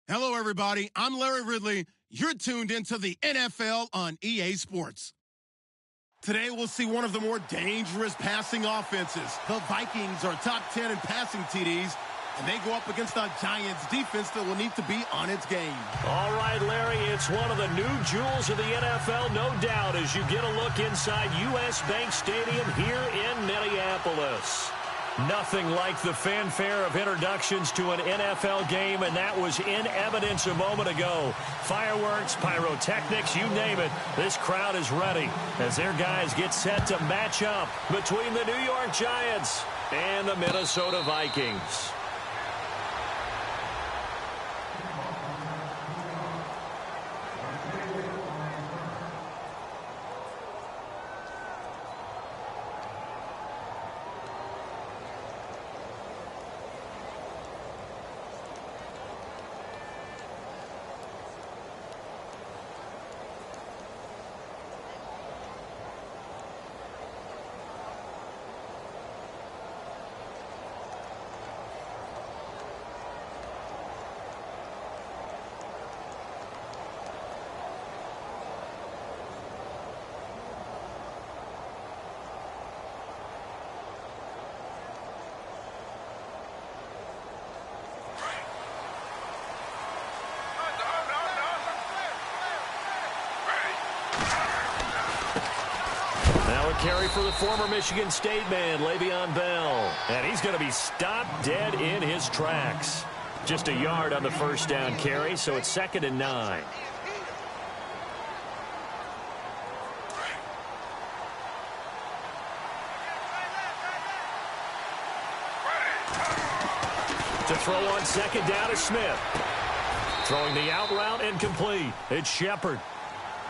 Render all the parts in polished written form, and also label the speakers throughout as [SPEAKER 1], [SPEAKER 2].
[SPEAKER 1] Hello, everybody. I'm Larry Ridley. You're tuned into the NFL on EA Sports. Today, we'll see one of the more dangerous passing offenses. The Vikings are top 10 in passing TDs, and they go up against a Giants defense that will need to be on its game.
[SPEAKER 2] All right, Larry, it's one of the new jewels of the NFL, no doubt, as you get a look inside U.S. Bank Stadium here in Minneapolis. Nothing like the fanfare of introductions to an NFL game, and that was in evidence a moment ago. Fireworks, pyrotechnics, you name it. This crowd is ready as their guys get set to match up between the New York Giants and the Minnesota Vikings. Carry for the former Michigan State man, Le'Veon Bell. And he's going to be stopped dead in his tracks. Just a yard on the first down carry, so it's 2nd and 9. To throw on 2nd down is Smith. Throwing the out route and complete. It's Shepard.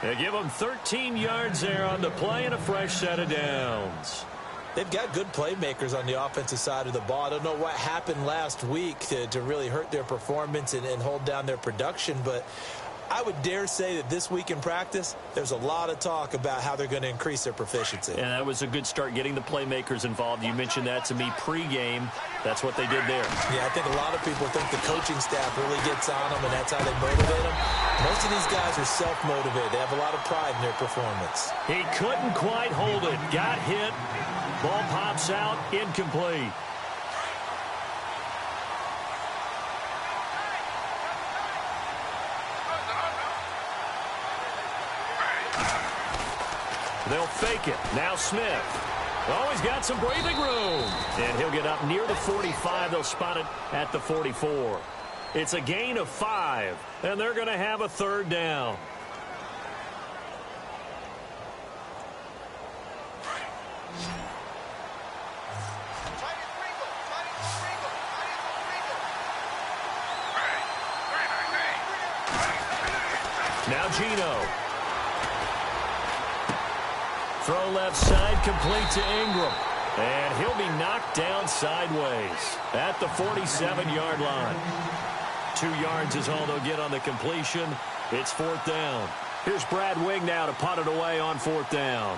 [SPEAKER 2] They give them 13 yards there on the play and a fresh set of downs.
[SPEAKER 3] They've got good playmakers on the offensive side of the ball. I don't know what happened last week to really hurt their performance and hold down their production, but I would dare say that this week in practice, there's a lot of talk about how they're going to increase their proficiency.
[SPEAKER 2] And that was a good start, getting the playmakers involved. You mentioned that to me pregame. That's what they did there.
[SPEAKER 3] Yeah, I think a lot of people think the coaching staff really gets on them, and that's how they motivate them. Most of these guys are self-motivated. They have a lot of pride in their performance.
[SPEAKER 2] He couldn't quite hold it. Got hit. Ball pops out. Incomplete. They'll fake it. Now Smith. Oh, he's got some breathing room. And he'll get up near the 45. They'll spot it at the 44. It's a gain of 5, and they're going to have a 3rd down. Now Geno. Throw left side, complete to Ingram. And he'll be knocked down sideways at the 47-yard line. 2 yards is all they'll get on the completion. It's 4th down. Here's Brad Wing now to punt it away on 4th down.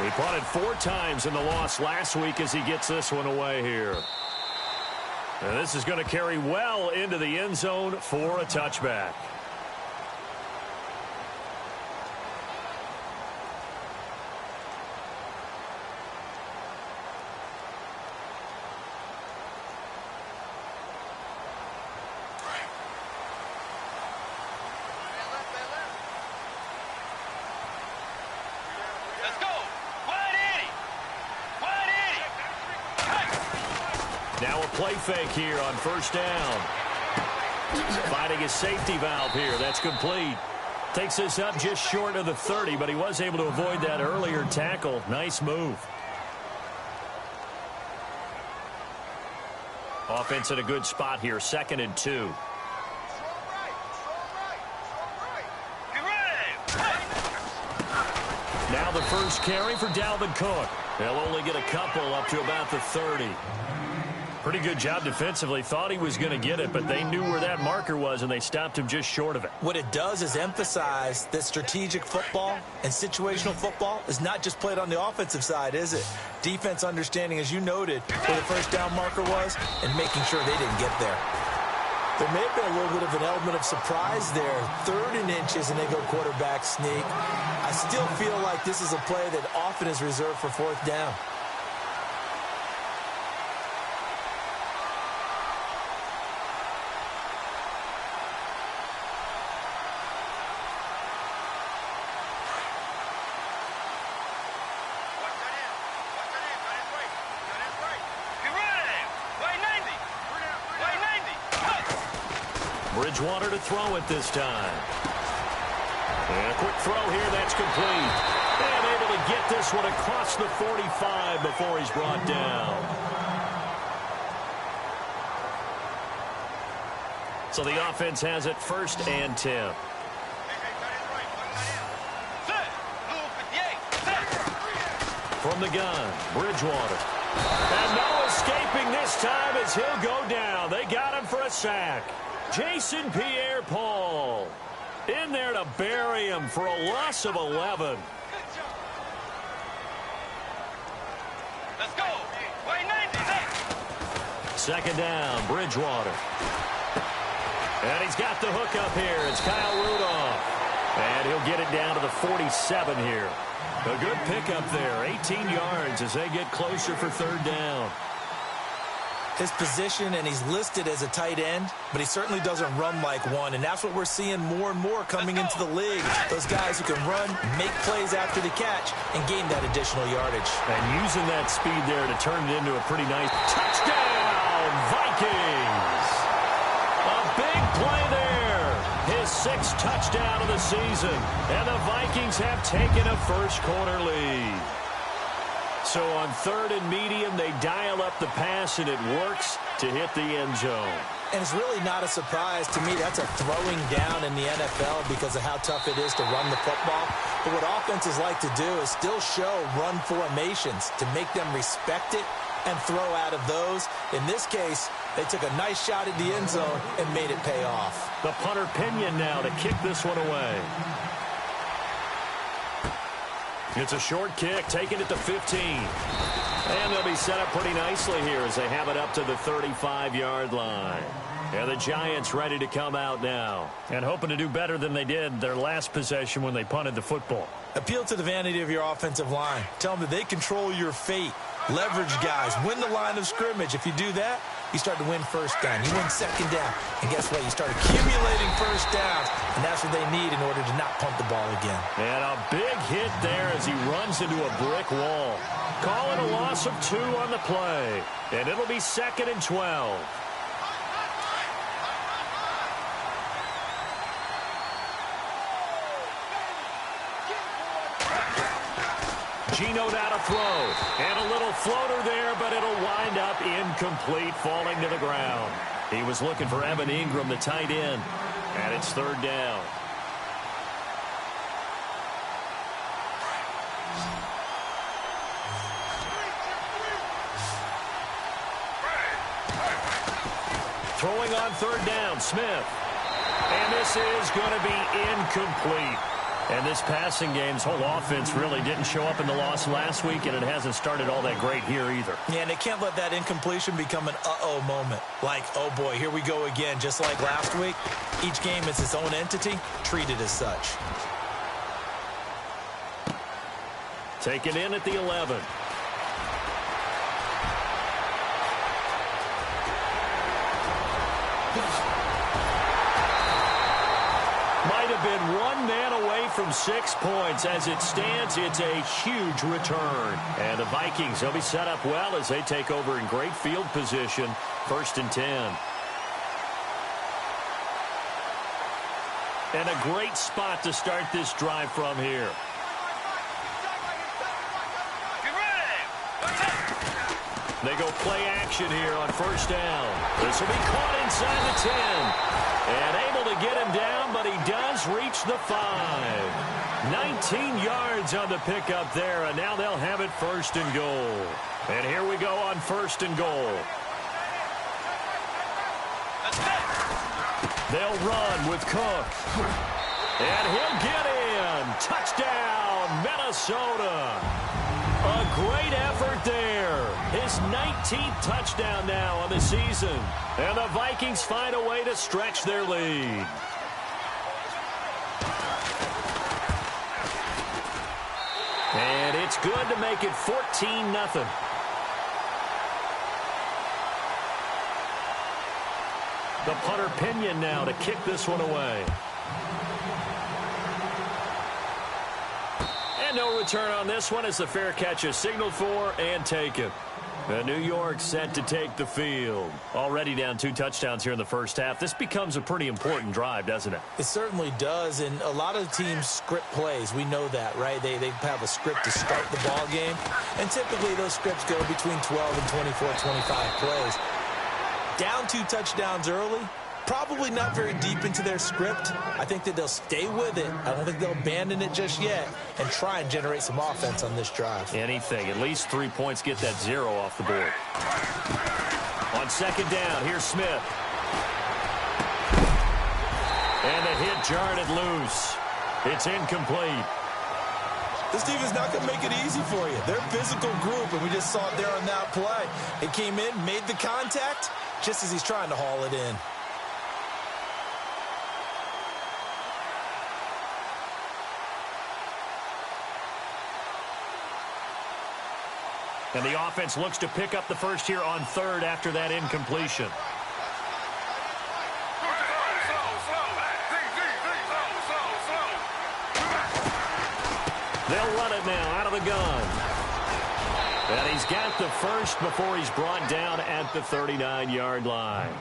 [SPEAKER 2] He punted 4 times in the loss last week as he gets this one away here. And this is going to carry well into the end zone for a touchback. Now a play fake here on 1st down. Finding his safety valve here. That's complete. Takes this up just short of the 30, but he was able to avoid that earlier tackle. Nice move. Offense in a good spot here. 2nd and 2. Now the first carry for Dalvin Cook. They'll only get a couple up to about the 30. Pretty good job defensively. Thought he was going to get it, but they knew where that marker was, and they stopped him just short of it.
[SPEAKER 3] What it does is emphasize that strategic football and situational football is not just played on the offensive side, is it? Defense understanding, as you noted, where the first down marker was and making sure they didn't get there. There may have been a little bit of an element of surprise there. 3rd and inches, and they go quarterback sneak. I still feel like this is a play that often is reserved for 4th down.
[SPEAKER 2] Bridgewater to throw it this time. And a quick throw here, that's complete. And able to get this one across the 45 before he's brought down. So the offense has it 1st and 10. From the gun, Bridgewater. And no escaping this time as he'll go down. They got him for a sack. Jason Pierre-Paul in there to bury him for a loss of 11.
[SPEAKER 4] Let's go.
[SPEAKER 2] 2nd down, Bridgewater. And he's got the hook up here. It's Kyle Rudolph. And he'll get it down to the 47 here. A good pickup there. 18 yards as they get closer for 3rd down.
[SPEAKER 3] His position, and he's listed as a tight end, but he certainly doesn't run like one, and that's what we're seeing more and more coming into the league. Those guys who can run, make plays after the catch, and gain that additional yardage.
[SPEAKER 2] And using that speed there to turn it into a pretty nice touchdown, Vikings! A big play there. His 6th touchdown of the season, and the Vikings have taken a first-quarter lead. So on 3rd and medium, they dial up the pass, and it works to hit the end zone.
[SPEAKER 3] And it's really not a surprise to me. That's a throwing down in the NFL because of how tough it is to run the football. But what offenses like to do is still show run formations to make them respect it and throw out of those. In this case, they took a nice shot at the end zone and made it pay off.
[SPEAKER 2] The punter Pinion now to kick this one away. It's a short kick, taking it to 15. And they'll be set up pretty nicely here as they have it up to the 35-yard line. And the Giants ready to come out now and hoping to do better than they did their last possession when they punted the football.
[SPEAKER 3] Appeal to the vanity of your offensive line. Tell them that they control your fate. Leverage guys. Win the line of scrimmage. If you do that, you start to win 1st down. You win 2nd down. And guess what? You start accumulating 1st downs. And that's what they need in order to not punt the ball again.
[SPEAKER 2] And a big hit there as he runs into a brick wall. Call it a loss of 2 on the play. And it'll be 2nd and 12. Gino now to throw. And a little floater there, but it'll wind up incomplete, falling to the ground. He was looking for Evan Ingram, the tight end. And it's 3rd down. Throwing on 3rd down, Smith. And this is going to be incomplete. And this passing game's whole offense really didn't show up in the loss last week, and it hasn't started all that great here either.
[SPEAKER 3] Yeah, and they can't let that incompletion become an uh-oh moment. Like, oh boy, here we go again, just like last week. Each game is its own entity, treated as such.
[SPEAKER 2] Taken in at the 11. Might have been one man away from 6 points. As it stands, it's a huge return. And the Vikings, they'll be set up well as they take over in great field position. 1st and 10. And a great spot to start this drive from here. They go play action here on 1st down. This will be caught inside the 10. And able to get him down, but he does reach the 5. 19 yards on the pickup there, and now they'll have it 1st and goal. And here we go on 1st and goal. They'll run with Cook. And he'll get in. Touchdown, Minnesota. A great effort there. His 19th touchdown now on the season. And the Vikings find a way to stretch their lead. And it's good to make it 14-0. The punter Pinion now to kick this one away. And no return on this one as the fair catch is signaled for and taken. And New York set to take the field. Already down 2 touchdowns here in the first half. This becomes a pretty important drive, doesn't it?
[SPEAKER 3] It certainly does, and a lot of teams script plays. We know that, right? They have a script to start the ball game, and typically those scripts go between 12 and 24, 25 plays. Down 2 touchdowns early, probably not very deep into their script. I think that they'll stay with it. I don't think they'll abandon it just yet and try and generate some offense on this drive.
[SPEAKER 2] Anything. At least 3 points, get that 0 off the board. On second down, here's Smith. And the hit jarred it loose. It's incomplete.
[SPEAKER 3] This team is not going to make it easy for you. They're a physical group, and we just saw it there on that play. It came in, made the contact, just as he's trying to haul it in.
[SPEAKER 2] And the offense looks to pick up the first here on third after that incompletion. They'll run it now out of the gun. And he's got the first before he's brought down at the 39-yard line.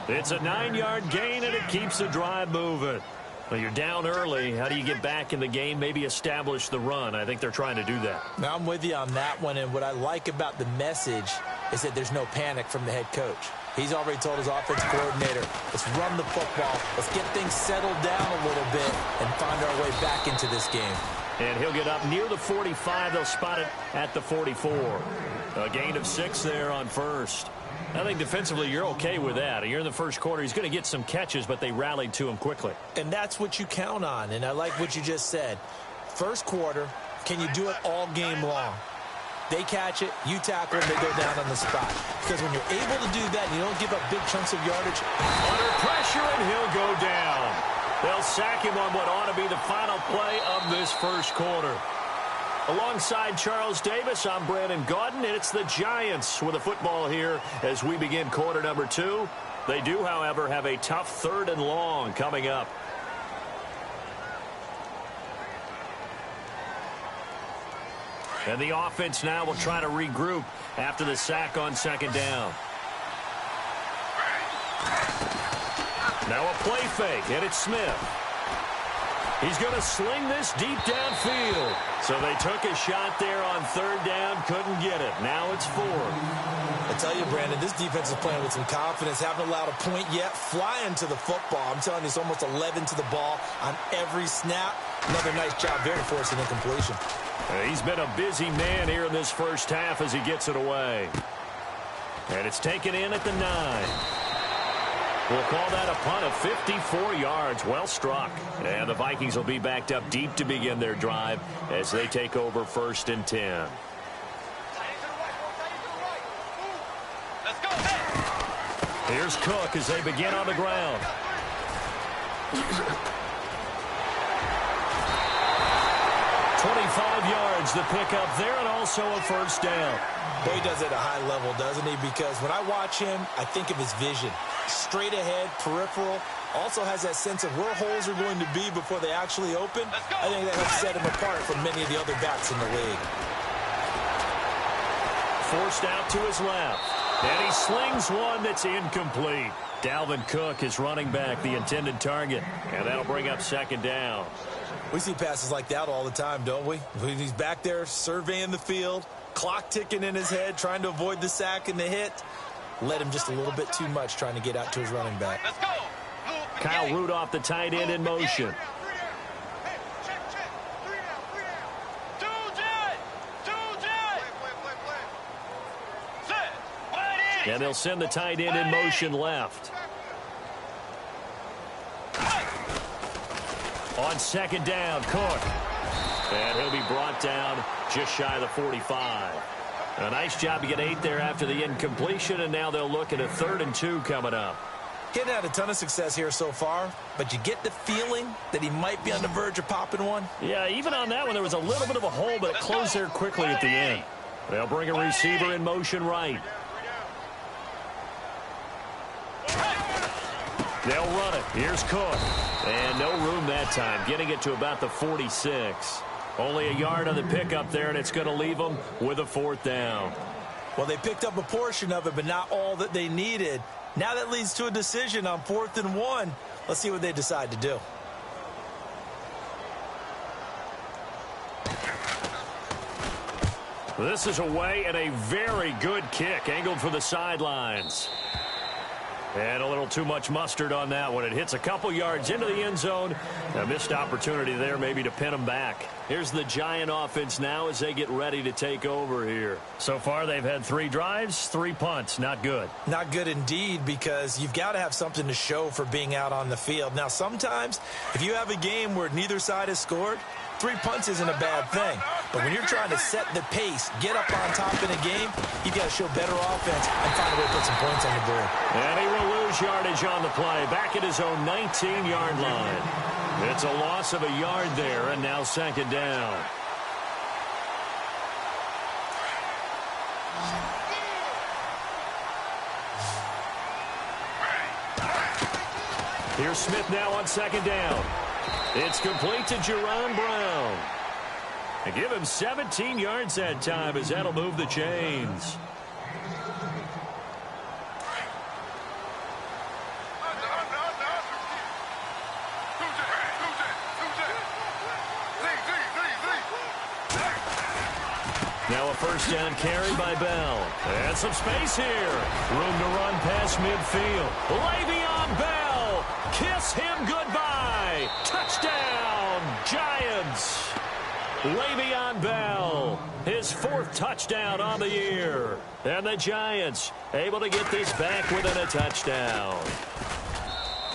[SPEAKER 2] It's a 9-yard gain, and it keeps the drive moving. Well, you're down early. How do you get back in the game? Maybe establish the run. I think they're trying to do that.
[SPEAKER 3] Now, I'm with you on that one, and what I like about the message is that there's no panic from the head coach. He's already told his offensive coordinator, let's run the football, let's get things settled down a little bit and find our way back into this game.
[SPEAKER 2] And he'll get up near the 45. They'll spot it at the 44. A gain of 6 there on first. I think defensively you're okay with that. You're in the first quarter. He's going to get some catches, but they rallied to him quickly.
[SPEAKER 3] And that's what you count on, and I like what you just said. First quarter, can you do it all game long? They catch it, you tackle them, they go down on the spot. Because when you're able to do that and you don't give up big chunks of yardage.
[SPEAKER 2] Under pressure, and he'll go down. They'll sack him on what ought to be the final play of this first quarter. Alongside Charles Davis, I'm Brandon Gaudin, and it's the Giants with the football here as we begin quarter number 2. They do, however, have a tough 3rd and long coming up. And the offense now will try to regroup after the sack on second down. Now a play fake, and it's Smith. He's going to sling this deep downfield. So they took a shot there on 3rd down, couldn't get it. Now it's 4.
[SPEAKER 3] I tell you, Brandon, this defense is playing with some confidence. Haven't allowed a point yet. Flying to the football. I'm telling you, it's almost 11 to the ball on every snap. Another nice job there to force an incompletion.
[SPEAKER 2] He's been a busy man here in this first half as he gets it away. And it's taken in at the 9. We'll call that a punt of 54 yards. Well struck. And the Vikings will be backed up deep to begin their drive as they take over 1st and 10.
[SPEAKER 4] Let's go.
[SPEAKER 2] Here's Cook as they begin on the ground. 25 yards the pickup there, and also a 1st down.
[SPEAKER 3] Boy, he does it at a high level, doesn't he? Because when I watch him, I think of his vision. Straight ahead, peripheral. Also has that sense of where holes are going to be before they actually open. I think that helps set him apart from many of the other backs in the league.
[SPEAKER 2] Forced out to his left. And he slings one that's incomplete. Dalvin Cook is running back, the intended target. And that'll bring up 2nd down.
[SPEAKER 3] We see passes like that all the time, don't we? He's back there surveying the field, clock ticking in his head, trying to avoid the sack and the hit. Led him just a little bit too much trying to get out to his running back.
[SPEAKER 4] Let's go.
[SPEAKER 2] Kyle Rudolph, the tight end, in motion. And they'll send the tight end in motion left. On second down, Cook. And he'll be brought down just shy of the 45. A nice job to get 8 there after the incompletion, and now they'll look at a 3rd and 2 coming up.
[SPEAKER 3] Getting had a ton of success here so far, but you get the feeling that he might be on the verge of popping one.
[SPEAKER 2] Yeah, even on that one, there was a little bit of a hole, but it closed there quickly at the end. They'll bring a receiver in motion right. They'll run it. Here's Cook. And no room that time, getting it to about the 46. Only a yard on the pickup there, and it's going to leave them with a 4th down.
[SPEAKER 3] Well, they picked up a portion of it, but not all that they needed. Now that leads to a decision on 4th and 1. Let's see what they decide to do.
[SPEAKER 2] This is away, and a very good kick angled for the sidelines. And a little too much mustard on that one. It hits a couple yards into the end zone. A missed opportunity there maybe to pin them back. Here's the Giant offense now as they get ready to take over here. So far they've had 3 drives, 3 punts. Not good.
[SPEAKER 3] Not good indeed, because you've got to have something to show for being out on the field. Now sometimes if you have a game where neither side has scored, 3 punts isn't a bad thing. But when you're trying to set the pace, get up on top in a game, you've got to show better offense and find a way to put some points on the board.
[SPEAKER 2] And he will lose yardage on the play, back at his own 19-yard line. It's a loss of a yard there, and now 2nd down. Here's Smith now on 2nd down. It's complete to Jerron Brown. And give him 17 yards that time, as that'll move the chains. Now a 1st down carry by Bell. And some space here. Room to run past midfield. Le'Veon Bell. Kiss him goodbye. Touchdown, Giants. Le'Veon Bell, his 4th touchdown on the year. And the Giants able to get this back within a touchdown.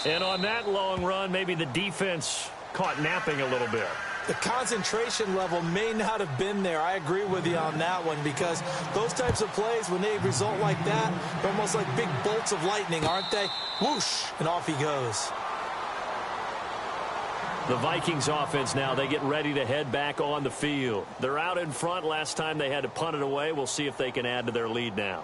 [SPEAKER 2] And on that long run, maybe the defense caught napping a little bit.
[SPEAKER 3] The concentration level may not have been there. I agree with you on that one, because those types of plays, when they result like that, they're almost like big bolts of lightning, aren't they? Whoosh, and off he goes.
[SPEAKER 2] The Vikings offense now, they get ready to head back on the field. They're out in front. Last time they had to punt it away. We'll see if they can add to their lead now.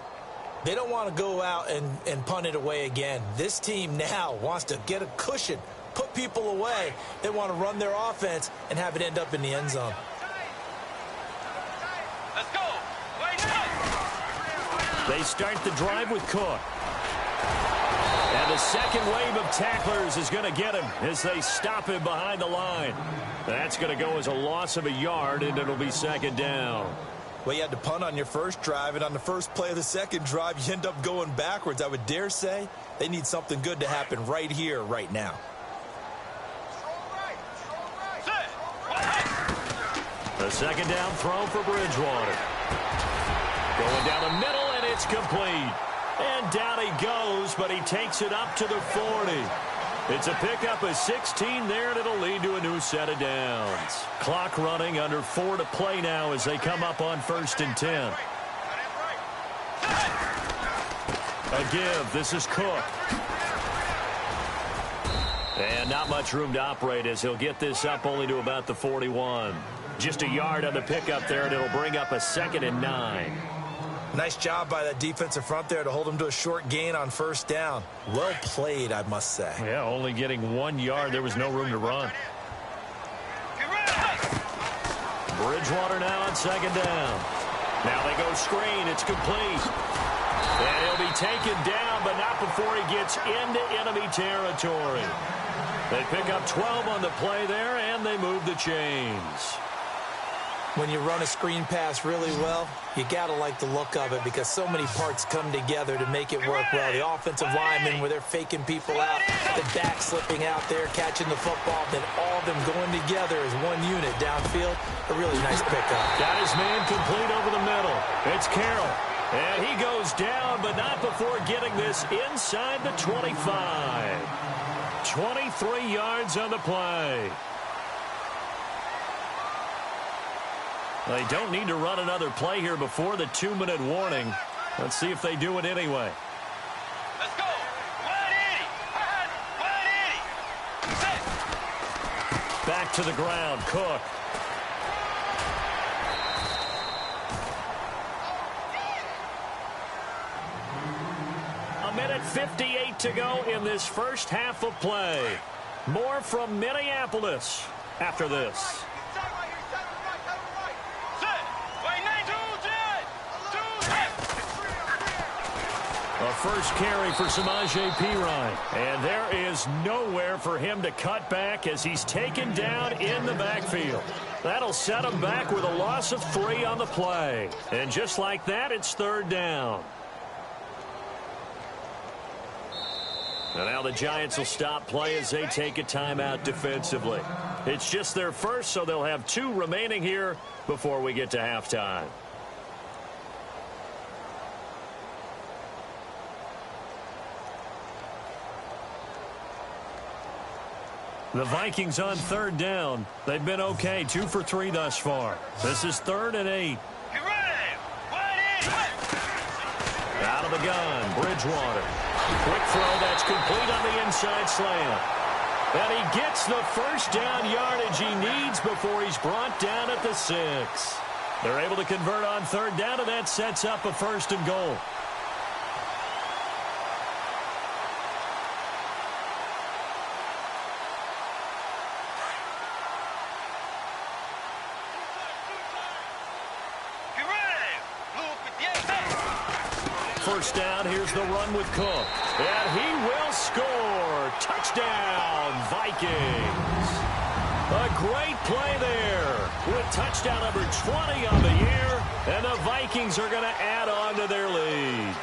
[SPEAKER 3] They don't want to go out and punt it away again. This team now wants to get a cushion, put people away. They want to run their offense and have it end up in the end zone.
[SPEAKER 4] Let's go.
[SPEAKER 2] They start the drive with Cook. And the second wave of tacklers is going to get him as they stop him behind the line. That's going to go as a loss of a yard, and it'll be 2nd down.
[SPEAKER 3] Well, you had to punt on your first drive, and on the first play of the second drive, you end up going backwards. I would dare say they need something good to happen right here, right now.
[SPEAKER 2] The 2nd down throw for Bridgewater. Going down the middle, and it's complete. And down he goes, but he takes it up to the 40. It's a pickup of 16 there, and it'll lead to a new set of downs. Clock running, under 4 to play now as they come up on 1st and 10. A give. This is Cook. And not much room to operate as he'll get this up only to about the 41. Just a yard on the pickup there, and it'll bring up a 2nd and 9.
[SPEAKER 3] Nice job by that defensive front there to hold him to a short gain on 1st down. Well played, I must say.
[SPEAKER 2] Yeah, only getting 1 yard. There was no room to run. Bridgewater now on 2nd down. Now they go screen. It's complete. And he'll be taken down, but not before he gets into enemy territory. They pick up 12 on the play there, and they move the chains.
[SPEAKER 3] When you run a screen pass really well, you got to like the look of it, because so many parts come together to make it work well. The offensive linemen, where they're faking people out, the back slipping out there, catching the football, then all of them going together as one unit downfield. A really nice pickup.
[SPEAKER 2] Got his man complete over the middle. It's Carroll. And he goes down, but not before getting this inside the 25. 23 yards on the play. They don't need to run another play here before the 2-minute warning. Let's see if they do it anyway.
[SPEAKER 4] Let's go. 180. Set.
[SPEAKER 2] Back to the ground. Cook. A minute 58 to go in this first half of play. More from Minneapolis after this. A first carry for Samaje Perine. And there is nowhere for him to cut back as he's taken down in the backfield. That'll set him back with a loss of 3 on the play. And just like that, it's 3rd down. And now the Giants will stop play as they take a timeout defensively. It's just their first, so they'll have 2 remaining here before we get to halftime. The Vikings on 3rd down. They've been okay, 2 for 3 thus far. This is 3rd and 8.
[SPEAKER 4] Get ready. 180.
[SPEAKER 2] Out of the gun, Bridgewater. Quick throw that's complete on the inside slant. And he gets the first down yardage he needs before he's brought down at the 6. They're able to convert on 3rd down, and that sets up a 1st and goal. First down, here's the run with Cook. And he will score. Touchdown, Vikings. A great play there with touchdown number 20 on the year. And the Vikings are going to add on to their lead.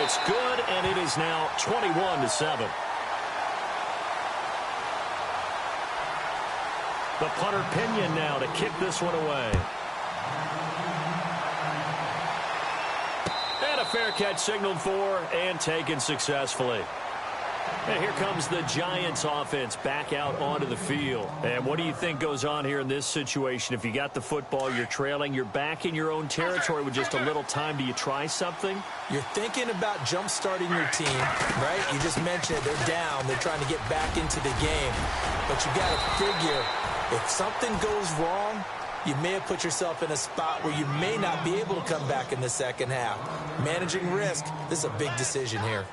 [SPEAKER 2] It's good, and it is now 21-7. The punter Pinion now to kick this one away. And a fair catch signaled for and taken successfully. And here comes the Giants offense back out onto the field. And what do you think goes on here in this situation? If you got the football, you're trailing, you're back in your own territory with just a little time. Do you try something?
[SPEAKER 3] You're thinking about jump-starting your team, right? You just mentioned it. They're down. They're trying to get back into the game. But you got to figure, if something goes wrong, you may have put yourself in a spot where you may not be able to come back in the second half. Managing risk, this is a big decision here.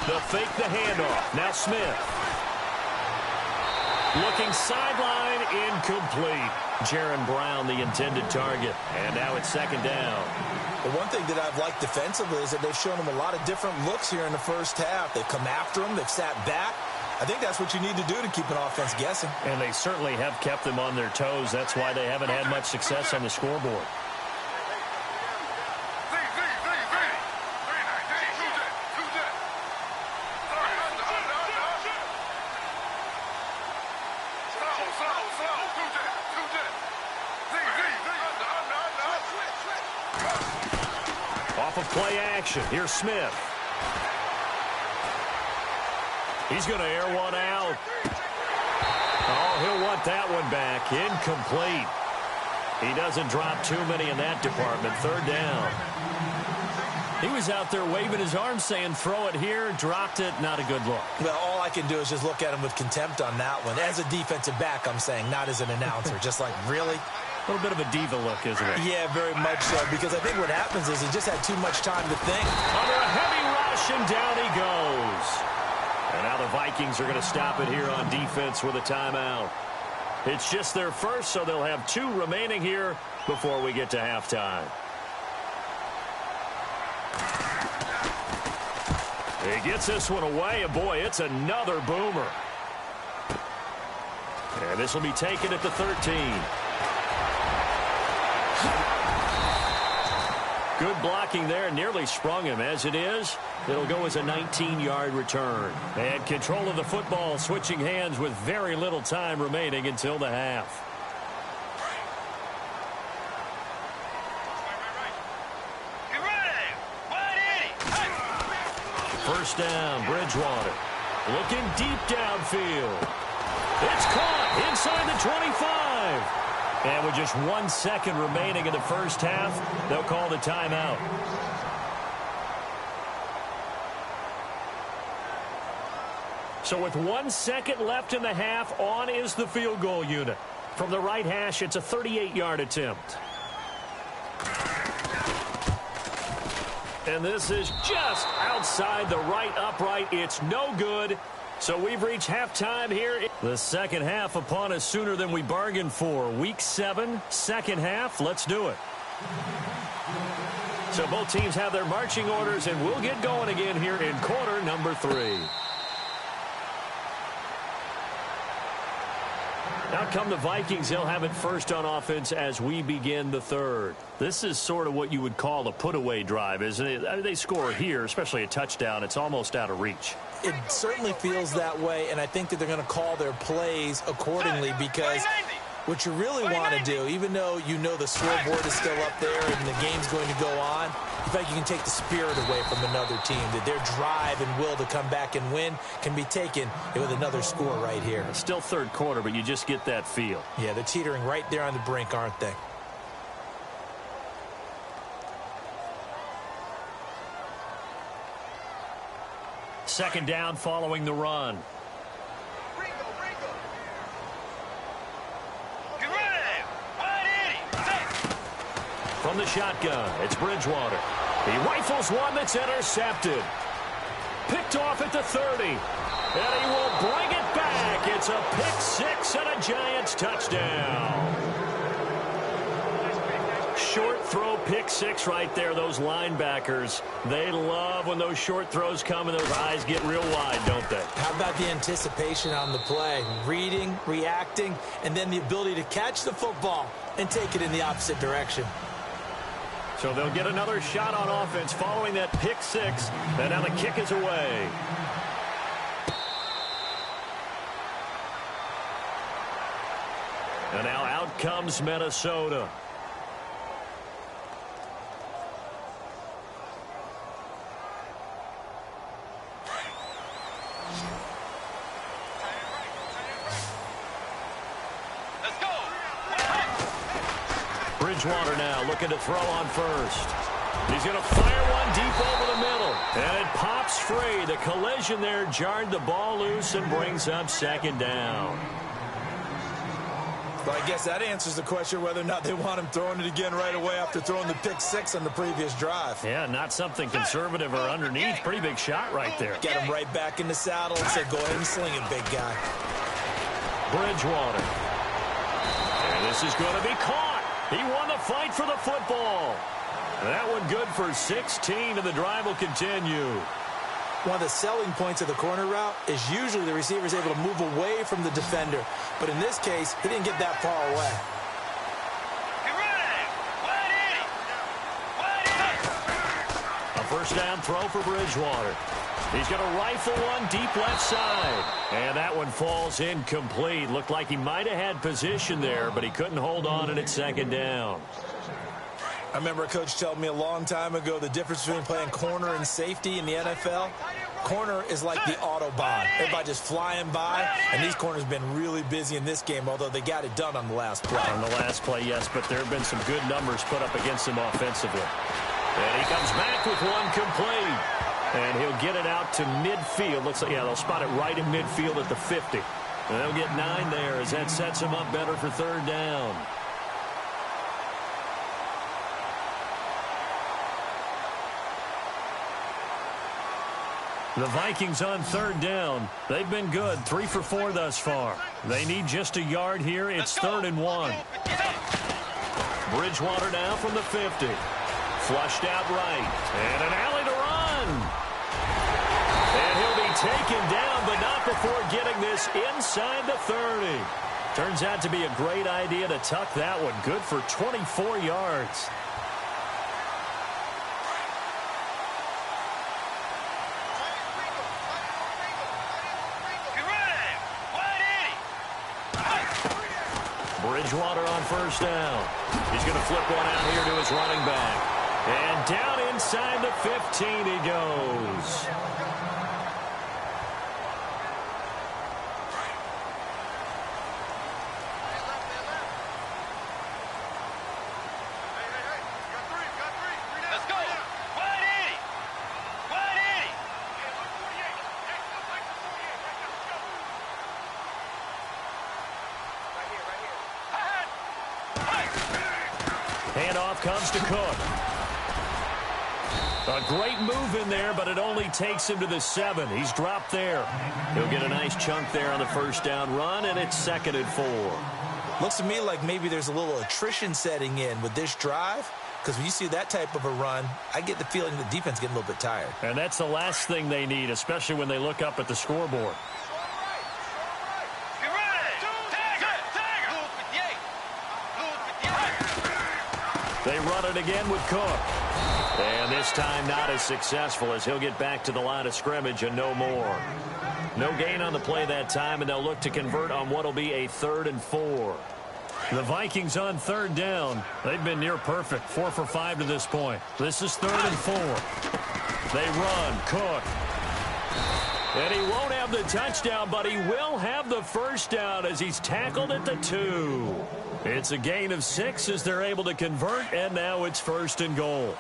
[SPEAKER 2] They'll fake the handoff. Now Smith. Looking sideline, incomplete. Jaron Brown, the intended target. And now it's 2nd down.
[SPEAKER 3] The one thing that I've liked defensively is that they've shown them a lot of different looks here in the first half. They've come after them. They've sat back. I think that's what you need to do to keep an offense guessing.
[SPEAKER 2] And they certainly have kept them on their toes. That's why they haven't had much success on the scoreboard. Off of play action. Here's Smith. He's going to air one out. Oh, he'll want that one back. Incomplete. He doesn't drop too many in that department. 3rd down. He was out there waving his arms saying, throw it here, dropped it. Not a good look.
[SPEAKER 3] Well, all I can do is just look at him with contempt on that one. As a defensive back, I'm saying, not as an announcer. Just like, really?
[SPEAKER 2] A little bit of a diva look, isn't it?
[SPEAKER 3] Yeah, very much so, because I think what happens is he just had too much time to think.
[SPEAKER 2] Under a heavy rush, and down he goes. And now the Vikings are going to stop it here on defense with a timeout. It's just their first, so they'll have 2 remaining here before we get to halftime. He gets this one away, and boy, it's another boomer. And this will be taken at the 13. Good blocking there, nearly sprung him. As it is, it'll go as a 19-yard return. And control of the football, switching hands with very little time remaining until the half.
[SPEAKER 4] Get ready.
[SPEAKER 2] First down, Bridgewater. Looking deep downfield. It's caught inside the 25. And with just 1 second remaining in the first half, they'll call the timeout. So with 1 second left in the half, on is the field goal unit. From the right hash, it's a 38-yard attempt. And this is just outside the right upright. It's no good. So we've reached halftime here. The second half upon us sooner than we bargained for. Week 7, second half. Let's do it. So both teams have their marching orders, and we'll get going again here in quarter number 3. Out come the Vikings. They'll have it first on offense as we begin the third. This is sort of what you would call a put-away drive, isn't it? I mean, they score here, especially a touchdown. It's almost out of reach.
[SPEAKER 3] It certainly feels that way, and I think that they're going to call their plays accordingly, because what you really want to do, even though you know the scoreboard is still up there and the game's going to go on, you feel like you can take the spirit away from another team, that their drive and will to come back and win can be taken with another score right here.
[SPEAKER 2] It's still third quarter, but you just get that feel.
[SPEAKER 3] Yeah, they're teetering right there on the brink, aren't they?
[SPEAKER 2] Second down following the run. From the shotgun, it's Bridgewater. He rifles one that's intercepted. Picked off at the 30. And he will bring it back. It's a pick six and a Giants touchdown. Short throw pick six right there. Those linebackers, they love when those short throws come and those eyes get real wide, don't they?
[SPEAKER 3] How about the anticipation on the play? Reading, reacting, and then the ability to catch the football and take it in the opposite direction.
[SPEAKER 2] So they'll get another shot on offense following that pick six. And now the kick is away. And now out comes Minnesota. Bridgewater now looking to throw on first. He's going to fire one deep over the middle. And it pops free. The collision there jarred the ball loose and brings up second down.
[SPEAKER 3] Well, I guess that answers the question whether or not they want him throwing it again right away after throwing the pick six on the previous drive.
[SPEAKER 2] Yeah, not something conservative or underneath. Pretty big shot right there.
[SPEAKER 3] Get him right back in the saddle and say, go ahead and sling it, big guy.
[SPEAKER 2] Bridgewater. And this is going to be caught. He won the fight for the football. That one good for 16, and the drive will continue.
[SPEAKER 3] One of the selling points of the corner route is usually the receiver is able to move away from the defender. But in this case, he didn't get that far away.
[SPEAKER 2] A first down throw for Bridgewater. He's going to rifle one deep left side. And that one falls incomplete. Looked like he might have had position there, but he couldn't hold on, and it's second down.
[SPEAKER 3] I remember a coach telling me a long time ago the difference between playing corner and safety in the NFL. Corner is like the Autobahn. Everybody just flying by, and these corners have been really busy in this game, although they got it done on the last play.
[SPEAKER 2] On the last play, yes, but there have been some good numbers put up against him offensively. And he comes back with one complete. And he'll get it out to midfield. Looks like, yeah, they'll spot it right in midfield at the 50. And they'll get 9 there as that sets him up better for third down. The Vikings on third down. They've been good, 3 for 4 thus far. They need just a yard here. It's 3rd and 1. Bridgewater now from the 50. Flushed out right. And an alley to run. And he'll be taken down, but not before getting this inside the 30. Turns out to be a great idea to tuck that one. Good for 24 yards. Bridgewater on first down. He's going to flip one out here to his running back. And down inside the 15 he goes. handoff comes to Cook. A great move in there, but it only takes him to the 7. He's dropped there. He'll get a nice chunk there on the first down run, and it's 2nd and 4.
[SPEAKER 3] Looks to me like maybe there's a little attrition setting in with this drive, because when you see that type of a run, I get the feeling the defense getting a little bit tired.
[SPEAKER 2] And that's the last thing they need, especially when they look up at the scoreboard. They run it again with Cook. And this time not as successful as he'll get back to the line of scrimmage and no more. No gain on the play that time, and they'll look to convert on what will be a 3rd and 4. The Vikings on 3rd down. They've been near perfect, 4 for 5 to this point. This is 3rd and 4. They run, Cook. And he won't have the touchdown, but he will have the first down as he's tackled at the 2. It's a gain of 6 as they're able to convert, and now it's 1st and goal.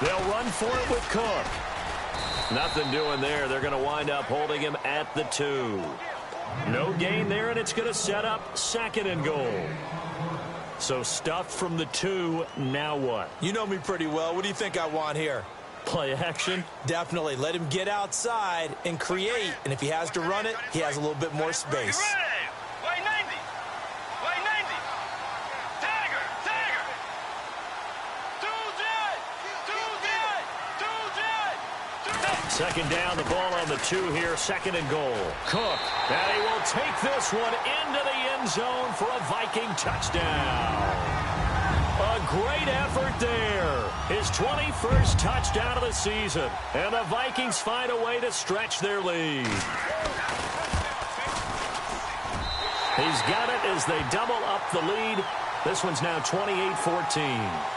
[SPEAKER 2] They'll run for it with Cook. Nothing doing there. They're going to wind up holding him at the 2. No gain there, and it's going to set up 2nd and goal. So stuffed from the 2, now what?
[SPEAKER 3] You know me pretty well. What do you think I want here?
[SPEAKER 2] Play action?
[SPEAKER 3] Definitely. Let him get outside and create. And if he has to run it, he has a little bit more space.
[SPEAKER 2] Second down, the ball on the 2 here, 2nd and goal. Cook, and he will take this one into the end zone for a Viking touchdown. A great effort there. His 21st touchdown of the season. And the Vikings find a way to stretch their lead. He's got it as they double up the lead. This one's now 28-14.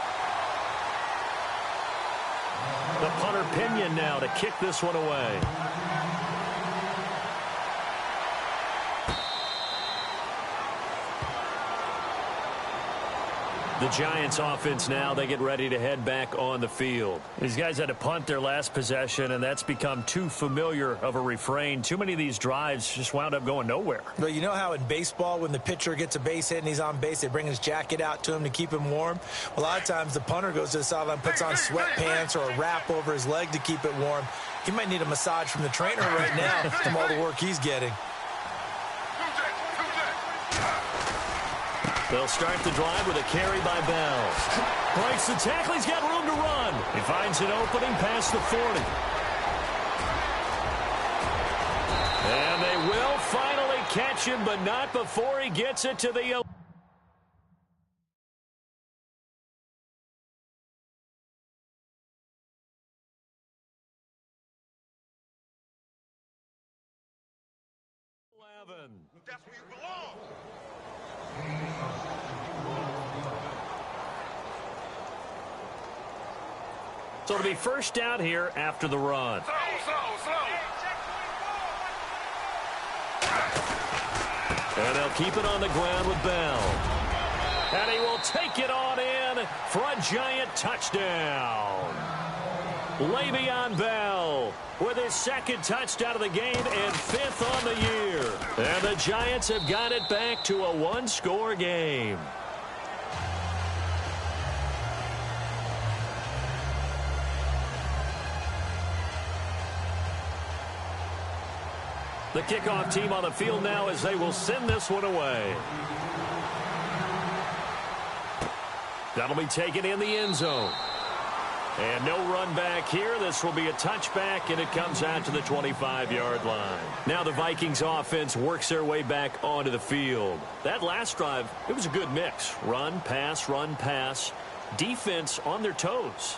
[SPEAKER 2] The punter Pinion now to kick this one away. The Giants offense now, they get ready to head back on the field. These guys had to punt their last possession, and that's become too familiar of a refrain. Too many of these drives just wound up going nowhere.
[SPEAKER 3] But you know how in baseball, when the pitcher gets a base hit and he's on base, they bring his jacket out to him to keep him warm? A lot of times the punter goes to the sideline, puts on sweatpants or a wrap over his leg to keep it warm. He might need a massage from the trainer right now from all the work he's getting.
[SPEAKER 2] They'll start the drive with a carry by Bell. Breaks the tackle. He's got room to run. He finds an opening past the 40. And they will finally catch him, but not before he gets it to the 11.
[SPEAKER 4] That's where you belong.
[SPEAKER 2] So it'll be first down here after the run.
[SPEAKER 4] Slow.
[SPEAKER 2] And they'll keep it on the ground with Bell. And he will take it on in for a giant touchdown. Le'Veon Bell with his 2nd touchdown of the game and 5th on the year. And the Giants have got it back to a 1-score game. The kickoff team on the field now as they will send this one away. That'll be taken in the end zone. And no run back here. This will be a touchback, and it comes out to the 25-yard line. Now the Vikings offense works their way back onto the field. That last drive, it was a good mix. Run, pass, defense on their toes.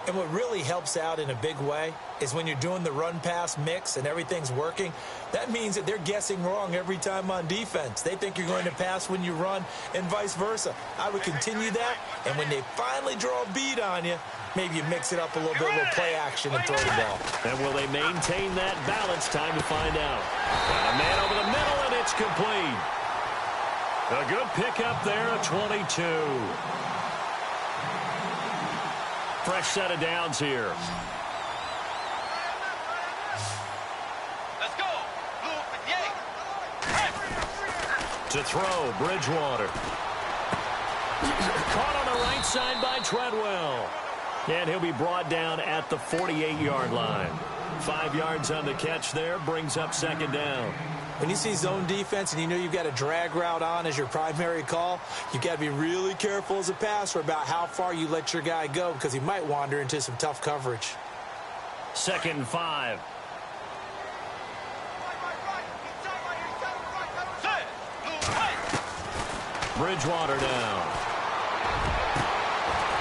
[SPEAKER 3] And what really helps out in a big way is when you're doing the run-pass mix and everything's working, that means that they're guessing wrong every time on defense. They think you're going to pass when you run and vice versa. I would continue that, and when they finally draw a bead on you, maybe you mix it up a little bit, a little play action and throw the ball.
[SPEAKER 2] And will they maintain that balance? Time to find out. Got a man over the middle, and it's complete. A good pickup there at 22. Fresh set of downs here.
[SPEAKER 4] Let's go.
[SPEAKER 2] To throw, Bridgewater. Caught on the right side by Treadwell. And he'll be brought down at the 48-yard line. 5 yards on the catch there, brings up second down.
[SPEAKER 3] When you see zone defense and you know you've got a drag route on as your primary call, you've got to be really careful as a passer about how far you let your guy go because he might wander into some tough coverage.
[SPEAKER 2] 2nd and 5. Bridgewater down.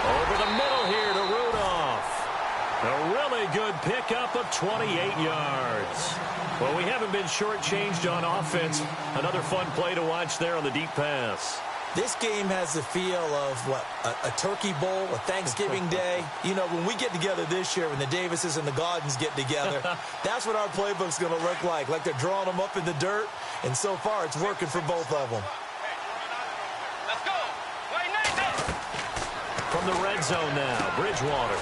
[SPEAKER 2] Over the middle here to Rudolph. A really good pickup of 28 yards. Well, we haven't been shortchanged on offense. Another fun play to watch there on the deep pass.
[SPEAKER 3] This game has the feel of, what, a turkey bowl, a Thanksgiving day. You know, when we get together this year, when the Davises and the Gaudens get together, that's what our playbook's going to look like they're drawing them up in the dirt, and so far it's working for both of them.
[SPEAKER 4] Let's go.
[SPEAKER 2] From the red zone now, Bridgewater.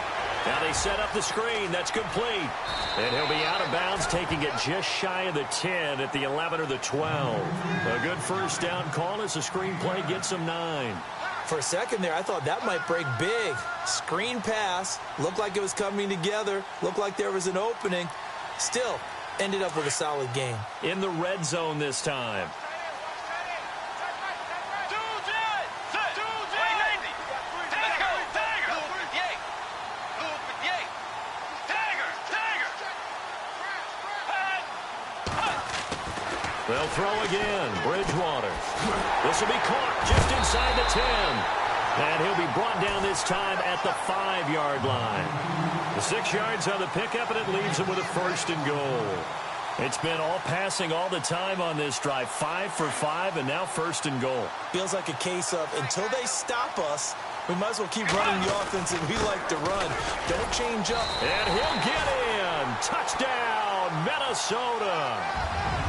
[SPEAKER 2] Now they set up the screen. That's complete. And he'll be out of bounds, taking it just shy of the 10 at the 11 or the 12. A good first down call as the screen play gets him 9.
[SPEAKER 3] For a second there, I thought that might break big. Screen pass. Looked like it was coming together. Looked like there was an opening. Still, ended up with a solid game.
[SPEAKER 2] In the red zone this time. They'll throw again. Bridgewater. This will be caught just inside the 10. And he'll be brought down this time at the 5-yard line. The 6 yards on the pickup, and it leaves him with a 1st and goal. It's been all passing all the time on this drive. 5 for 5, and now 1st and goal.
[SPEAKER 3] Feels like a case of until they stop us, we might as well keep running the offense that we like to run. Don't change up.
[SPEAKER 2] And he'll get in. Touchdown, Minnesota.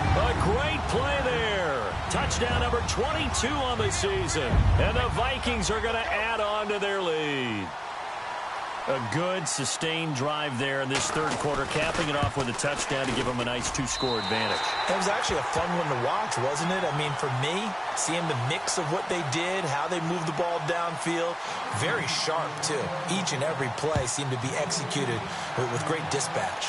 [SPEAKER 2] A great play there. Touchdown number 22 on the season. And the Vikings are going to add on to their lead. A good, sustained drive there in this third quarter, capping it off with a touchdown to give them a nice 2-score advantage.
[SPEAKER 3] It was actually a fun one to watch, wasn't it? I mean, for me, seeing the mix of what they did, how they moved the ball downfield, very sharp, too. Each and every play seemed to be executed with great dispatch.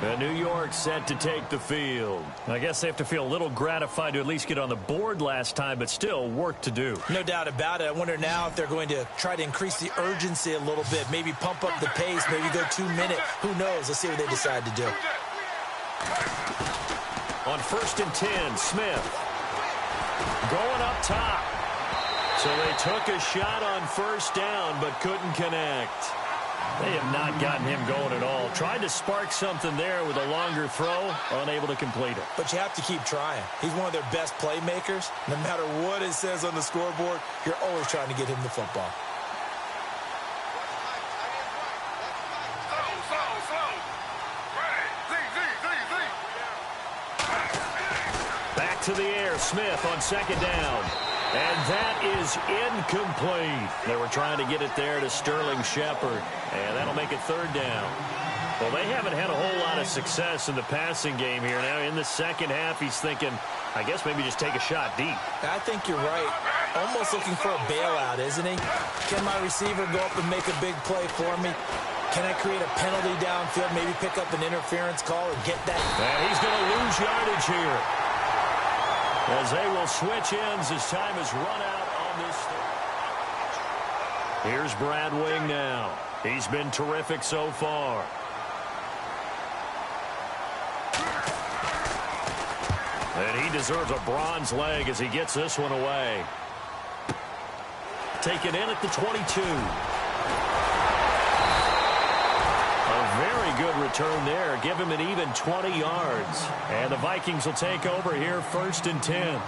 [SPEAKER 2] And New York set to take the field. I guess they have to feel a little gratified to at least get on the board last time, but still work to do.
[SPEAKER 3] No doubt about it. I wonder now if they're going to try to increase the urgency a little bit, maybe pump up the pace, maybe go 2-minute. Who knows? Let's see what they decide to do.
[SPEAKER 2] On 1st and 10, Smith going up top. So they took a shot on 1st down, but couldn't connect. They have not gotten him going at all. Tried to spark something there with a longer throw, unable to complete it.
[SPEAKER 3] But you have to keep trying. He's one of their best playmakers. No matter what it says on the scoreboard, you're always trying to get him the football.
[SPEAKER 2] Back to the air, Smith on 2nd down. And that is incomplete. They were trying to get it there to Sterling Shepard. And that'll make it 3rd down. Well, they haven't had a whole lot of success in the passing game here. Now, in the second half, he's thinking, I guess maybe just take a shot deep.
[SPEAKER 3] I think you're right. Almost looking for a bailout, isn't he? Can my receiver go up and make a big play for me? Can I create a penalty downfield, maybe pick up an interference call and get that?
[SPEAKER 2] And he's going to lose yardage here, as they will switch ends as time has run out on this. Here's Brad Wing now. He's been terrific so far. And he deserves a bronze leg as he gets this one away. Taken in at the 22. A very good return there. Give him an even 20 yards. And the Vikings will take over here 1st and 10.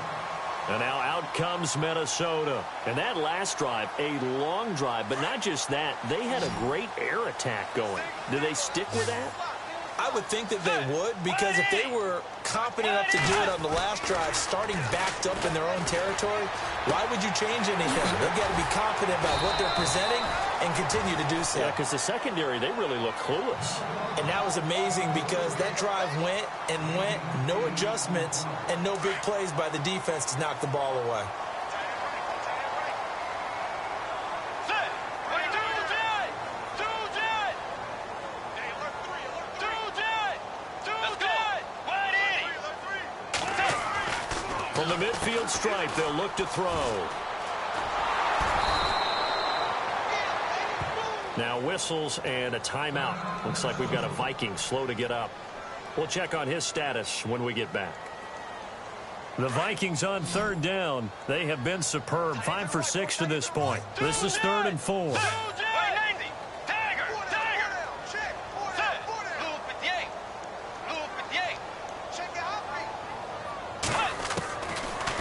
[SPEAKER 2] And now out comes Minnesota. And that last drive, a long drive, but not just that. They had a great air attack going. Do they stick with that?
[SPEAKER 3] I would think that they would, because if they were confident enough to do it on the last drive, starting backed up in their own territory, why would you change anything? They've got to be confident about what they're presenting and continue to do so.
[SPEAKER 2] Yeah, because the secondary, they really look clueless.
[SPEAKER 3] And that was amazing because that drive went and went, no adjustments, and no big plays by the defense to knock the ball away.
[SPEAKER 2] From the midfield stripe, they'll look to throw. Now whistles and a timeout. Looks like we've got a Viking slow to get up. We'll check on his status when we get back. The Vikings on third down. They have been superb. 5 for 6 to this point. This is 3rd and 4.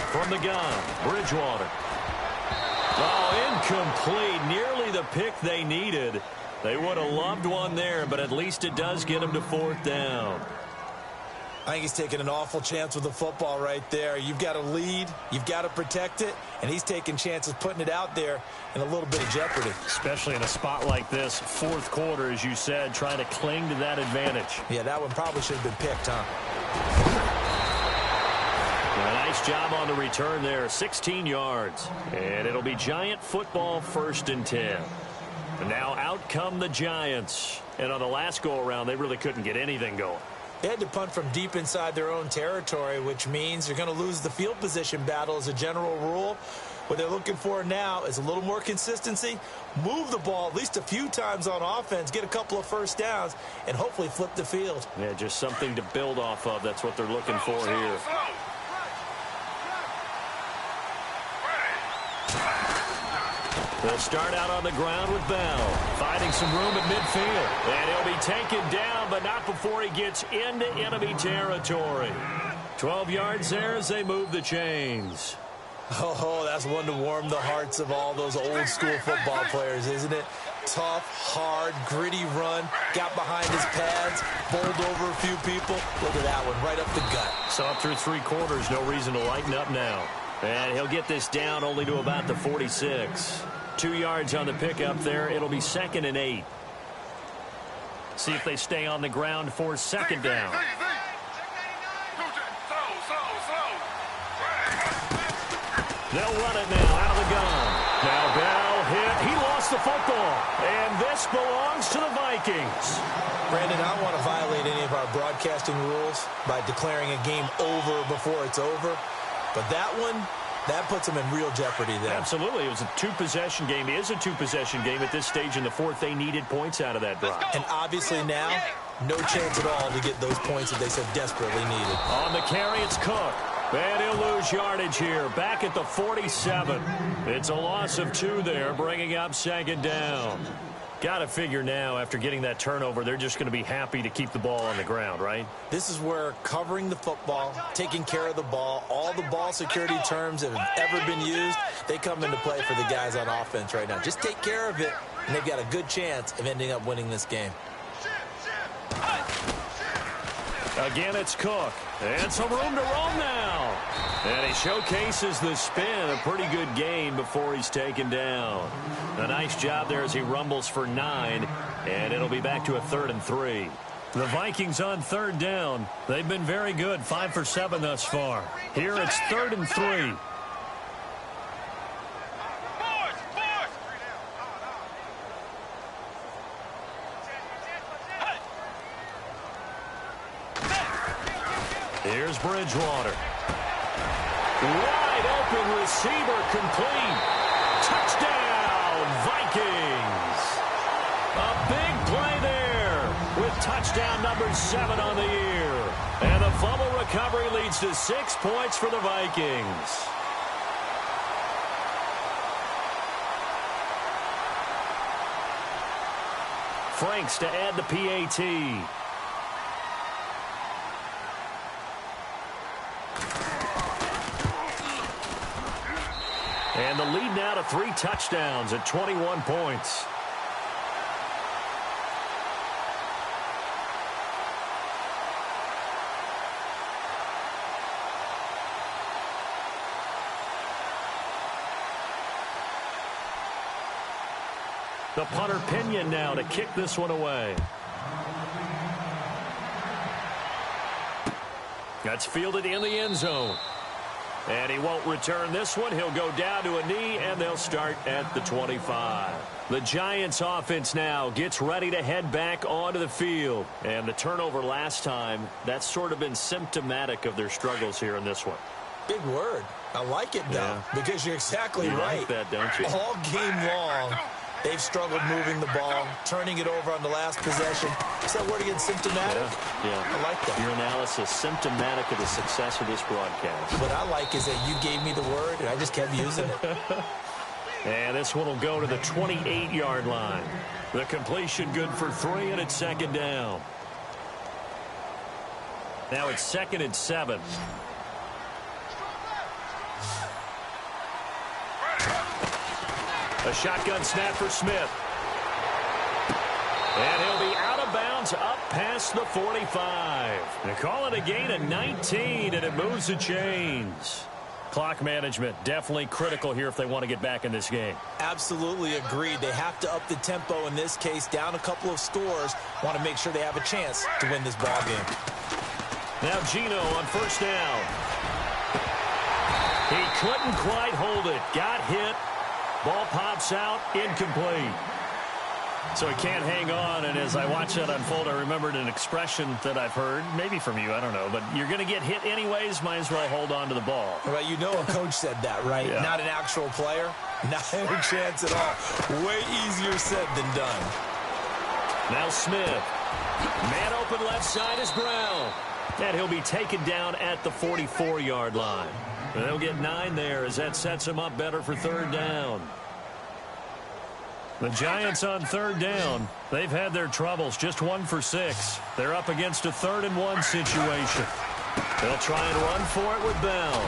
[SPEAKER 2] From the gun, Bridgewater. Oh, incomplete. Nearly the pick they needed. They would have loved one there, but at least it does get them to 4th down.
[SPEAKER 3] I think he's taking an awful chance with the football right there. You've got to lead, you've got to protect it, and he's taking chances putting it out there in a little bit of jeopardy.
[SPEAKER 2] Especially in a spot like this, 4th quarter, as you said, trying to cling to that advantage.
[SPEAKER 3] Yeah, that one probably should have been picked, huh?
[SPEAKER 2] A nice job on the return there, 16 yards. And it'll be Giant football, 1st and 10. And now out come the Giants. And on the last go-around, they really couldn't get anything going.
[SPEAKER 3] They had to punt from deep inside their own territory, which means you're going to lose the field position battle as a general rule. What they're looking for now is a little more consistency, move the ball at least a few times on offense, get a couple of first downs, and hopefully flip the field.
[SPEAKER 2] Yeah, just something to build off of. That's what they're looking for here. They'll start out on the ground with Bell, finding some room at midfield. And he'll be taken down, but not before he gets into enemy territory. 12 yards there as they move the chains.
[SPEAKER 3] Oh, that's one to warm the hearts of all those old school football players, isn't it? Tough, hard, gritty run, got behind his pads, bowled over a few people. Look at that one, right up the gut.
[SPEAKER 2] So up through 3 quarters, no reason to lighten up now. And he'll get this down only to about the 46. 2 yards on the pickup there. It'll be 2nd and 8. See if they stay on the ground for 2nd down. They'll run it now out of the gun. Now Bell hit. He lost the football. And this belongs to the Vikings.
[SPEAKER 3] Brandon, I don't want to violate any of our broadcasting rules by declaring a game over before it's over. But that one, that puts them in real jeopardy there.
[SPEAKER 2] Absolutely. It was a 2-possession game. It is a 2-possession game at this stage in the 4th. They needed points out of that drive.
[SPEAKER 3] And obviously now, no chance at all to get those points that they so desperately needed.
[SPEAKER 2] On the carry, it's Cook. And he'll lose yardage here. Back at the 47. It's a loss of 2 there, bringing up 2nd down. Got to figure now, after getting that turnover, they're just going to be happy to keep the ball on the ground, right?
[SPEAKER 3] This is where covering the football, taking care of the ball, all the ball security terms that have ever been used, they come into play for the guys on offense right now. Just take care of it, and they've got a good chance of ending up winning this game.
[SPEAKER 2] Again, it's Cook. And some room to roam now. And he showcases the spin. A pretty good gain before he's taken down. A nice job there as he rumbles for 9. And it'll be back to a 3rd and 3. The Vikings on 3rd down. They've been very good. 5 for 7 thus far. Here it's 3rd and 3. Here's Bridgewater. Wide open receiver complete. Touchdown, Vikings. A big play there with touchdown number 7 on the year. And the fumble recovery leads to 6 points for the Vikings. Franks to add the PAT. And the lead now to 3 touchdowns at 21 points. The punter Pinion now to kick this one away. That's fielded in the end zone. And he won't return this one. He'll go down to a knee, and they'll start at the 25. The Giants offense now gets ready to head back onto the field. And the turnover last time, that's sort of been symptomatic of their struggles here in this one.
[SPEAKER 3] Big word. I like it, though, because you're exactly right.
[SPEAKER 2] Like that, don't you?
[SPEAKER 3] All game long, they've struggled moving the ball, turning it over on the last possession. Is that word again, symptomatic?
[SPEAKER 2] Yeah.
[SPEAKER 3] I like that.
[SPEAKER 2] Your analysis, symptomatic of the success of this broadcast.
[SPEAKER 3] What I like is that you gave me the word, and I just kept using it.
[SPEAKER 2] And this one will go to the 28-yard line. The completion good for 3, and it's second down. Now it's 2nd and 7. A shotgun snap for Smith. And he'll be out of bounds up past the 45. They call it a gain of 19, and it moves the chains. Clock management definitely critical here if they want to get back in this game.
[SPEAKER 3] Absolutely agreed. They have to up the tempo in this case, down a couple of scores. Want to make sure they have a chance to win this ball game.
[SPEAKER 2] Now Gino on first down. He couldn't quite hold it. Got hit. Ball pops out, incomplete. So he can't hang on, and as I watch that unfold, I remembered an expression that I've heard, maybe from you, I don't know, but you're going to get hit anyways, might as well hold on to the ball.
[SPEAKER 3] Right, you know a coach said that, right?
[SPEAKER 2] Yeah.
[SPEAKER 3] Not an actual player. Not a chance at all. Way easier said than done.
[SPEAKER 2] Now Smith. Man open left side is Brown. And he'll be taken down at the 44-yard line. They'll get 9 there as that sets him up better for third down. The Giants on third down, they've had their troubles, just 1 for 6. They're up against a 3rd and 1 situation. They'll try and run for it with Bell.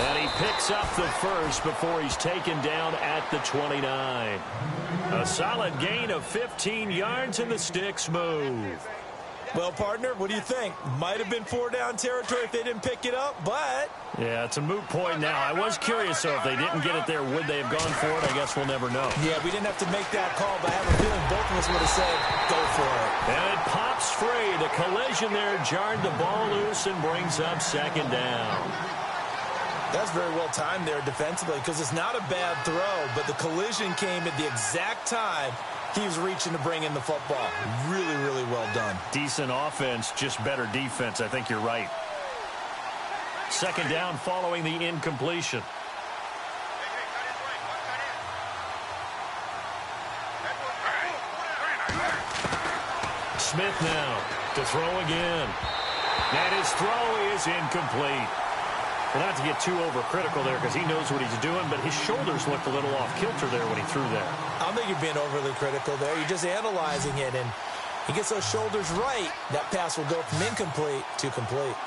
[SPEAKER 2] And he picks up the first before he's taken down at the 29. A solid gain of 15 yards and the sticks move.
[SPEAKER 3] Well, partner, what do you think? Might have been 4-down territory if they didn't pick it up, but...
[SPEAKER 2] Yeah, it's a moot point now. I was curious, though, if they didn't get it there, would they have gone for it? I guess we'll never know.
[SPEAKER 3] Yeah, we didn't have to make that call, but I have a feeling both of us would have said, go for it.
[SPEAKER 2] And it pops free. The collision there jarred the ball loose and brings up second down.
[SPEAKER 3] That's very well timed there defensively because it's not a bad throw, but the collision came at the exact time he was reaching to bring in the football. Really, really well done.
[SPEAKER 2] Decent offense, just better defense. I think you're right. Second down following the incompletion. Smith now to throw again. And his throw is incomplete. Well, not to get too overcritical there because he knows what he's doing, but his shoulders looked a little off kilter there when he threw that.
[SPEAKER 3] I don't think you're being overly critical there. You're just analyzing it, and he gets those shoulders right. That pass will go from incomplete to complete.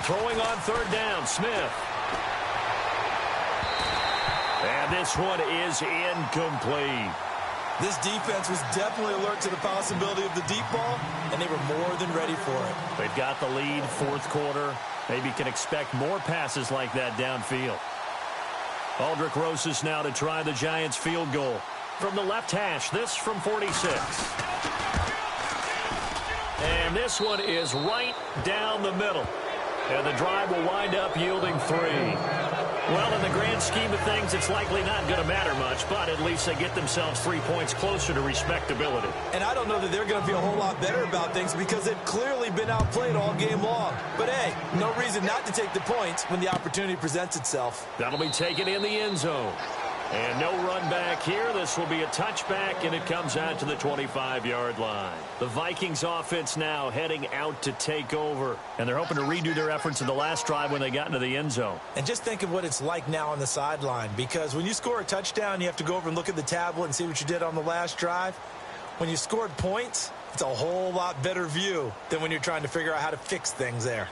[SPEAKER 2] Throwing on third down, Smith. And this one is incomplete.
[SPEAKER 3] This defense was definitely alert to the possibility of the deep ball, and they were more than ready for it.
[SPEAKER 2] They've got the lead, fourth quarter. Maybe can expect more passes like that downfield. Aldrich Rosas now to try the Giants field goal. From the left hash, this from 46. And this one is right down the middle. And the drive will wind up yielding 3. Well, in the grand scheme of things, it's likely not going to matter much, but at least they get themselves 3 points closer to respectability.
[SPEAKER 3] And I don't know that they're going to feel a whole lot better about things because they've clearly been outplayed all game long. But, hey, no reason not to take the points when the opportunity presents itself.
[SPEAKER 2] That'll be taken in the end zone. And no run back here. This will be a touchback, and it comes out to the 25-yard line. The Vikings offense now heading out to take over. And they're hoping to redo their efforts in the last drive when they got into the end zone.
[SPEAKER 3] And just think of what it's like now on the sideline. Because when you score a touchdown, you have to go over and look at the tablet and see what you did on the last drive. When you scored points, it's a whole lot better view than when you're trying to figure out how to fix things there.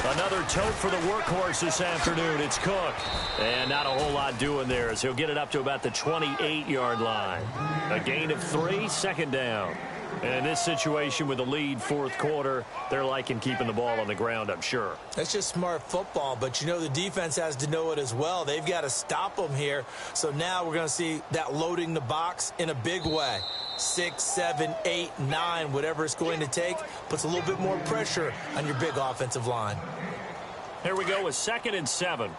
[SPEAKER 2] Another tote for the workhorse this afternoon. It's Cook. And not a whole lot doing there as he'll get it up to about the 28-yard line. A gain of 3, second down. And in this situation with the lead, fourth quarter, they're liking keeping the ball on the ground, I'm sure.
[SPEAKER 3] That's just smart football, but you know the defense has to know it as well. They've got to stop them here. So now we're going to see that loading the box in a big way. 6, 7, 8, 9, whatever it's going to take, puts a little bit more pressure on your big offensive line.
[SPEAKER 2] Here we go with 2nd and 7.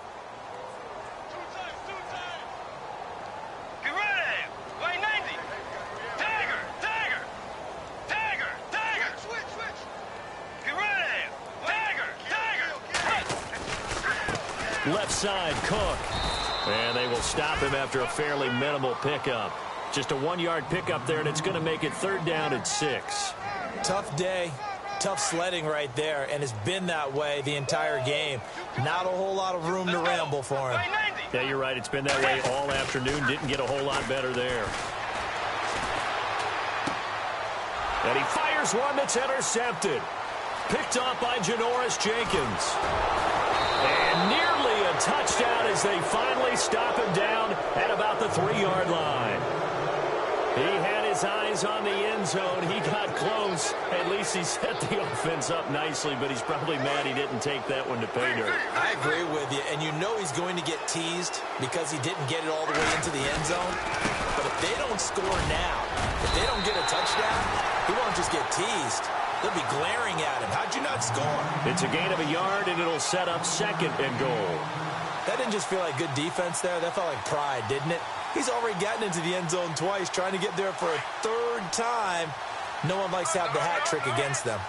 [SPEAKER 2] Left side, Cook. And they will stop him after a fairly minimal pickup. Just a 1-yard pickup there, and it's going to make it 3rd down and 6.
[SPEAKER 3] Tough day, tough sledding right there, and it's been that way the entire game. Not a whole lot of room to ramble for him.
[SPEAKER 2] Yeah, you're right. It's been that way all afternoon. Didn't get a whole lot better there. And he fires one that's intercepted. Picked off by Janoris Jenkins. And nearly a touchdown as they finally stop him down at about the 3-yard line. He had his eyes on the end zone. He got close. At least he set the offense up nicely, but he's probably mad he didn't take that one to pay dirt.
[SPEAKER 3] I agree with you, and you know he's going to get teased because he didn't get it all the way into the end zone. But if they don't score now, if they don't get a touchdown, he won't just get teased. They'll be glaring at him. How'd you not score?
[SPEAKER 2] It's a gain of a yard, and it'll set up 2nd and goal.
[SPEAKER 3] That didn't just feel like good defense there. That felt like pride, didn't it? He's already gotten into the end zone twice, trying to get there for a 3rd time. No one likes to have the hat trick against them.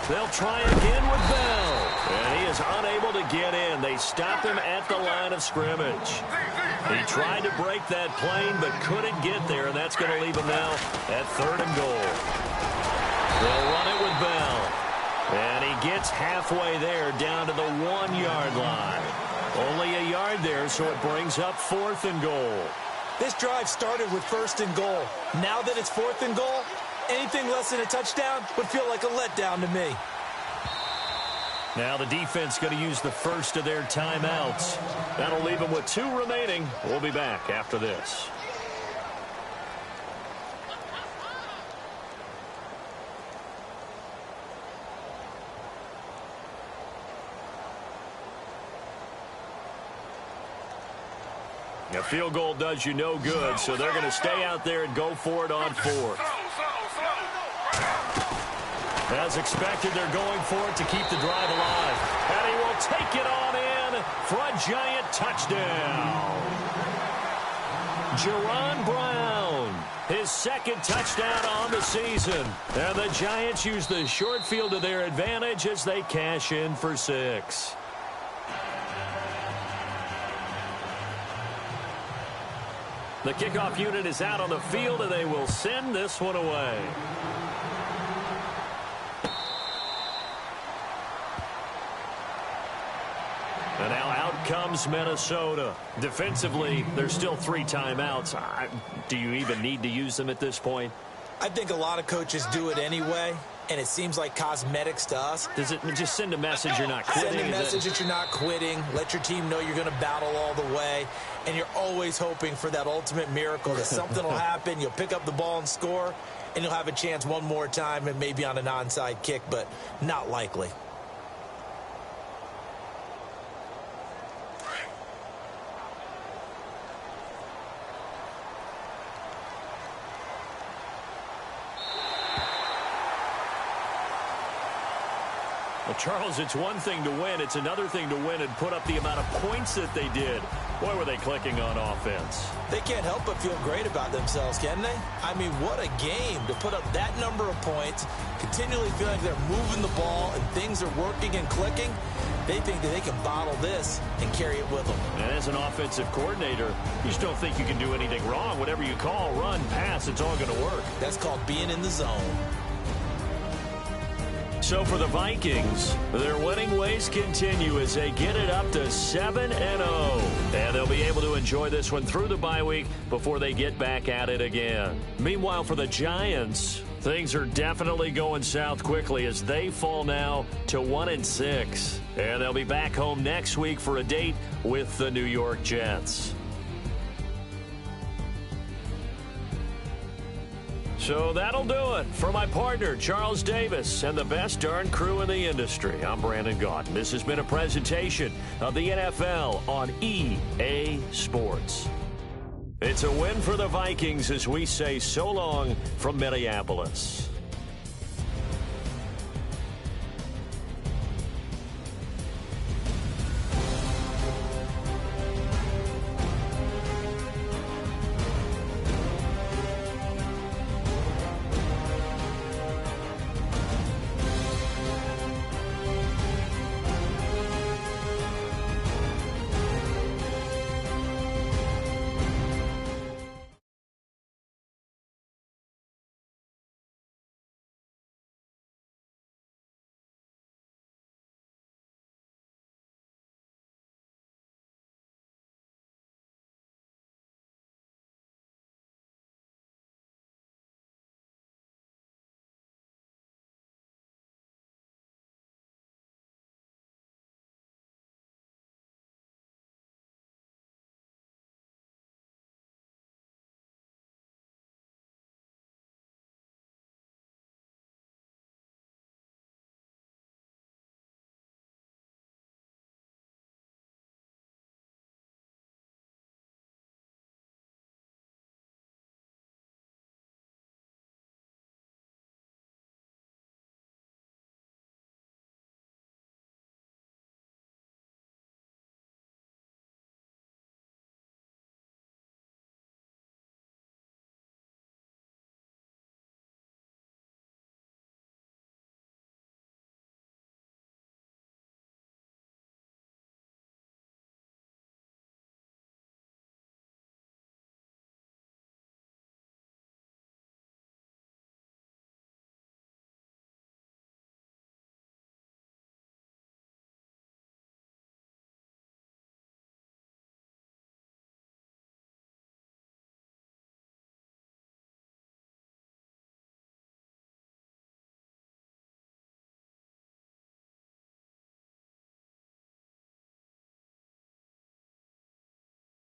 [SPEAKER 2] They'll try again with Bell. And he is unable to get in. They stop him at the line of scrimmage. He tried to break that plane but couldn't get there, and that's going to leave him now at 3rd and goal. They'll run it with Bell. And he gets halfway there down to the 1-yard line. Only a yard there, so it brings up 4th and goal.
[SPEAKER 3] This drive started with 1st and goal. Now that it's 4th and goal, anything less than a touchdown would feel like a letdown to me.
[SPEAKER 2] Now the defense going to use the first of their timeouts. That'll leave them with 2 remaining. We'll be back after this. A field goal does you no good, so they're going to stay out there and go for it on 4th. As expected, they're going for it to keep the drive alive. And he will take it on in for a giant touchdown. Jerron Brown, his 2nd touchdown on the season. And the Giants use the short field to their advantage as they cash in for 6. The kickoff unit is out on the field, and they will send this one away. And now out comes Minnesota. Defensively, there's still 3 timeouts. Do you even need to use them at this point?
[SPEAKER 3] I think a lot of coaches do it anyway, and it seems like cosmetics to us.
[SPEAKER 2] Does it just send a message you're not quitting?
[SPEAKER 3] Send a message that you're not quitting. Let your team know you're going to battle all the way, and you're always hoping for that ultimate miracle that something will happen. You'll pick up the ball and score, and you'll have a chance one more time and maybe on an onside kick, but not likely.
[SPEAKER 2] Well, Charles, it's one thing to win. It's another thing to win and put up the amount of points that they did. Boy, were they clicking on offense.
[SPEAKER 3] They can't help but feel great about themselves, can they? I mean, what a game to put up that number of points, continually feel like they're moving the ball and things are working and clicking. They think that they can bottle this and carry it with them.
[SPEAKER 2] And as an offensive coordinator, you just don't think you can do anything wrong. Whatever you call, run, pass, it's all going to work.
[SPEAKER 3] That's called being in the zone.
[SPEAKER 2] So for the Vikings, their winning ways continue as they get it up to 7-0. And they'll be able to enjoy this one through the bye week before they get back at it again. Meanwhile, for the Giants, things are definitely going south quickly as they fall now to 1-6. And they'll be back home next week for a date with the New York Jets. So that'll do it. For my partner, Charles Davis, and the best darn crew in the industry, I'm Brandon Gaudin. This has been a presentation of the NFL on EA Sports. It's a win for the Vikings as we say so long from Minneapolis.